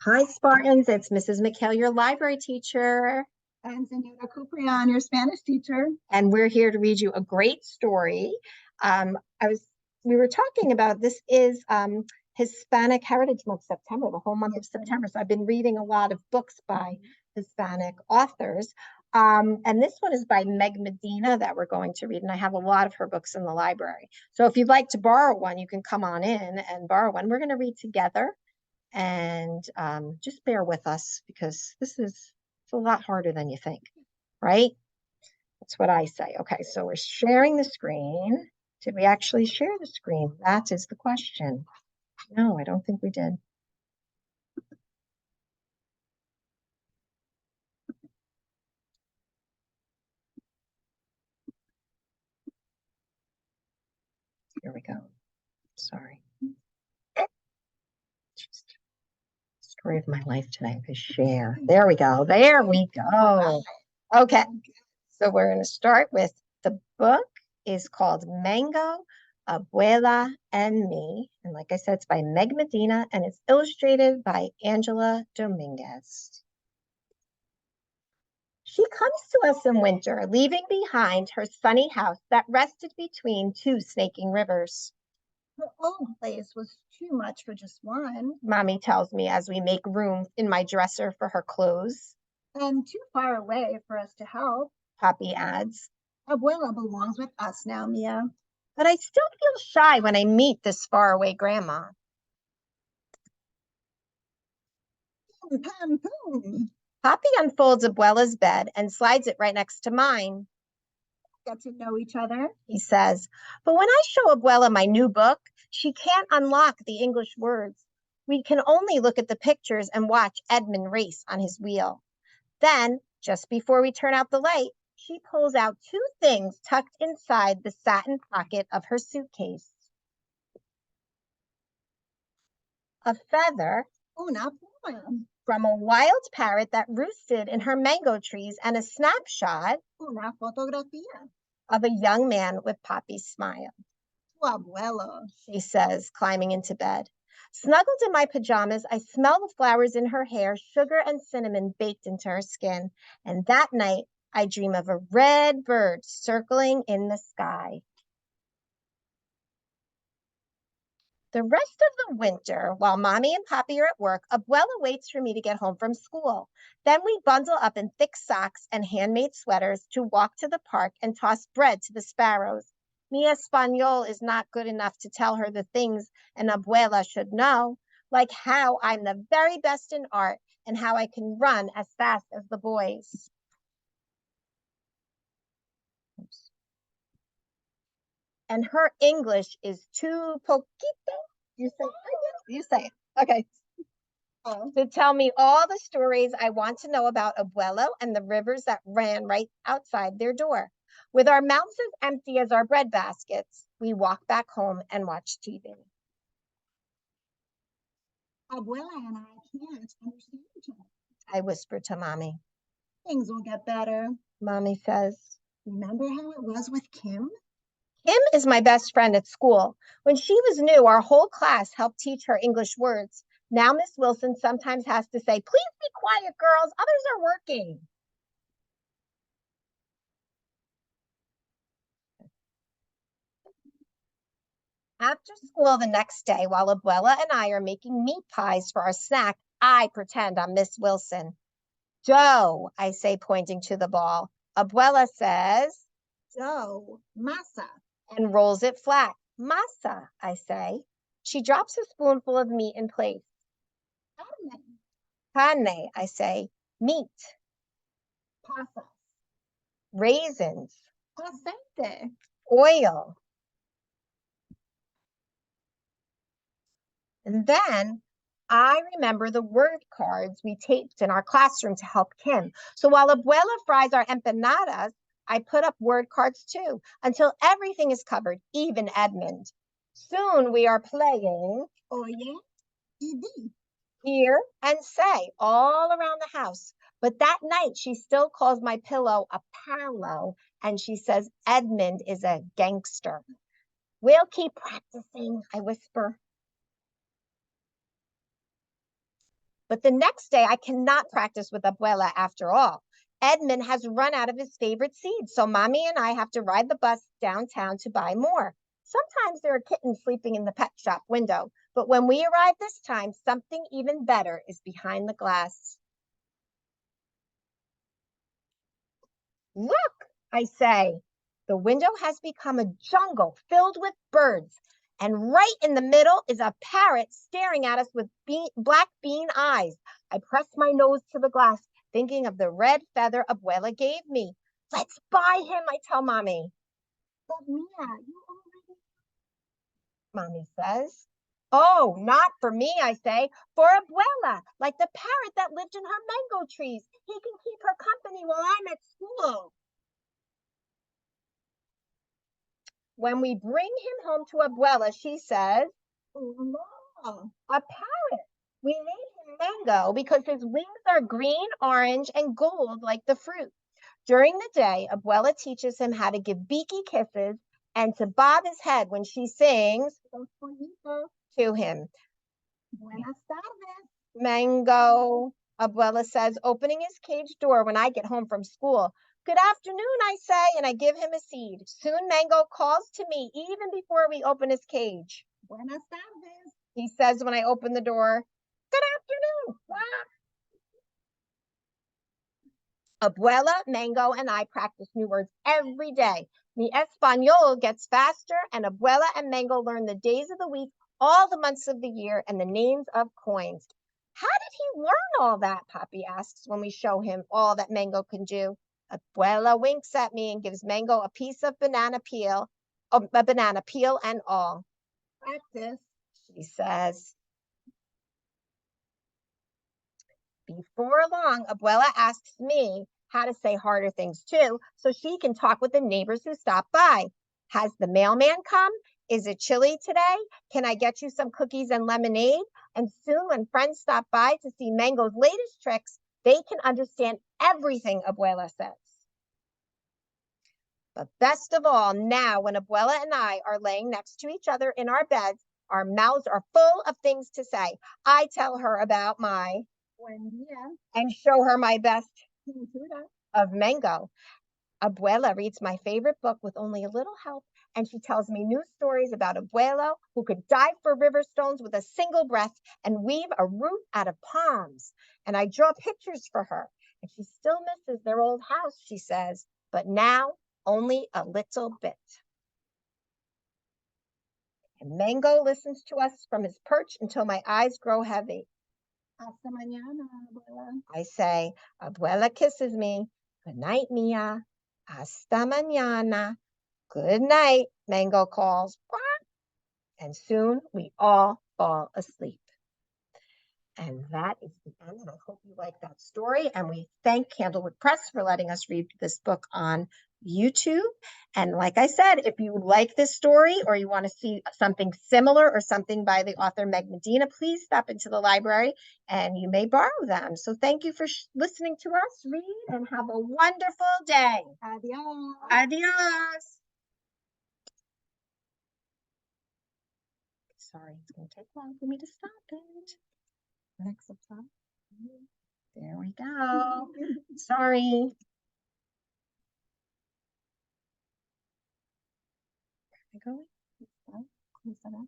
Hi, Spartans. It's Mrs. McHale, your library teacher. I'm Senora Kupprion, your Spanish teacher. And we're here to read you a great story. Um, I was we were talking about this is Hispanic Heritage Month, September, the whole month of September. So I've been reading a lot of books by Hispanic authors. And this one is by Meg Medina that we're going to read. And I have a lot of her books in the library. So if you'd like to borrow one, you can come on in and borrow one. We're going to read together. And just bear with us because it's a lot harder than you think, right? That's what I say. Okay, so we're sharing the screen. Did we actually share the screen? That is the question. No, I don't think we did. Here we go. Sorry. Just story of my life today. Okay, share. There we go. There we go. Okay, so we're going to start with the book is called Mango, Abuela, and Me. And like I said, it's by Meg Medina and it's illustrated by Angela Dominguez. She comes to us in winter, leaving behind her sunny house that rested between two snaking rivers. Her old place was too much for just one. Mommy tells me as we make room in my dresser for her clothes. And too far away for us to help. Poppy adds. Abuela belongs with us now, Mia. But I still feel shy when I meet this faraway grandma. Pam, pam. Poppy unfolds Abuela's bed and slides it right next to mine. Get to know each other, He says. But when I show Abuela my new book, she can't unlock the English words. We can only look at the pictures and watch Edmund race on his wheel. Then, just before we turn out the light, she pulls out two things tucked inside the satin pocket of her suitcase. A feather, una pluma, from a wild parrot that roosted in her mango trees, and a snapshot, una fotografía, of a young man with Poppy's smile. Tu abuelo, She says, climbing into bed. Snuggled in my pajamas, I smell the flowers in her hair, sugar and cinnamon baked into her skin. And that night, I dream of a red bird circling in the sky. The rest of the winter, while Mommy and Poppy are at work, Abuela waits for me to get home from school. Then we bundle up in thick socks and handmade sweaters to walk to the park and toss bread to the sparrows. Mi Espanol is not good enough to tell her the things an abuela should know, like how I'm the very best in art and how I can run as fast as the boys. And her English is too poquito. You say it. Okay. To tell me all the stories I want to know about Abuelo and the rivers that ran right outside their door. With our mouths as empty as our bread baskets, we walk back home and watch TV. Abuela and I can't understand each other. I whisper to Mommy. Things will get better. Mommy says. Remember how it was with Kim? Kim is my best friend at school. When she was new, our whole class helped teach her English words. Now Miss Wilson sometimes has to say, please be quiet, girls. Others are working. After school the next day, while Abuela and I are making meat pies for our snack, I pretend I'm Miss Wilson. Dough, I say, pointing to the ball. Abuela says, Dough, masa, and rolls it flat. Masa, I say. She drops a spoonful of meat in place. Carne, I say. Meat. Pasas, Raisins. aceite, Oil. And then I remember the word cards we taped in our classroom to help Kim. So while Abuela fries our empanadas, I put up word cards too, until everything is covered, even Edmund. Soon we are playing oye, y di. Hear and say all around the house. But that night, she still calls my pillow a palo, and she says Edmund is a gangster. We'll keep practicing, I whisper. But the next day, I cannot practice with Abuela after all. Edmund has run out of his favorite seeds, so Mommy and I have to ride the bus downtown to buy more. Sometimes there are kittens sleeping in the pet shop window, but when we arrive this time, something even better is behind the glass. Look, I say. The window has become a jungle filled with birds, and right in the middle is a parrot staring at us with black bean eyes. I press my nose to the glass, thinking of the red feather Abuela gave me. Let's buy him, I tell Mommy. But Mia, you already. Mommy says. Oh, not for me, I say, for Abuela, like the parrot that lived in her mango trees. He can keep her company while I'm at school. When we bring him home to Abuela, she says, Oh, no. a parrot. We named him Mango because his wings are green, orange, and gold like the fruit. During the day, Abuela teaches him how to give beaky kisses and to bob his head when she sings Dos pollitos. to him. Buenas tardes. Mango, Abuela says, opening his cage door when I get home from school. Good afternoon, I say, and I give him a seed. Soon Mango calls to me even before we open his cage. Buenas tardes. He says when I open the door, good afternoon. Abuela, Mango, and I practice new words every day. Mi Espanol gets faster, and Abuela and Mango learn the days of the week, all the months of the year, and the names of coins. How did he learn all that? Papi asks when we show him all that Mango can do. Abuela winks at me and gives Mango a piece of banana peel, a banana peel and all. Practice. She says. Before long, Abuela asks me how to say harder things too, so she can talk with the neighbors who stop by. Has the mailman come? Is it chilly today? Can I get you some cookies and lemonade? And soon when friends stop by to see Mango's latest tricks, they can understand everything Abuela says. But best of all, now when Abuela and I are laying next to each other in our beds, our mouths are full of things to say. I tell her about my Buen dia. and show her my best Cintura. of Mango. Abuela reads my favorite book with only a little help, and she tells me new stories about Abuela who could dive for river stones with a single breath and weave a roof out of palms. And I draw pictures for her, and she still misses their old house, she says, but now only a little bit. And Mango listens to us from his perch until my eyes grow heavy. Hasta mañana, abuela. I say, Abuela kisses me. Good night, Mia. Hasta mañana. Good night, Mango calls. And soon we all fall asleep. And that is the end. And I hope you like that story. And we thank Candlewood Press for letting us read this book on YouTube. And like I said, if you like this story or you want to see something similar or something by the author Meg Medina, please stop into the library and you may borrow them. So thank you for listening to us read and have a wonderful day. Adios. Adios. Sorry, it's going to take long for me to stop it. Next time. There we go. Sorry. Where are we going? Close that up.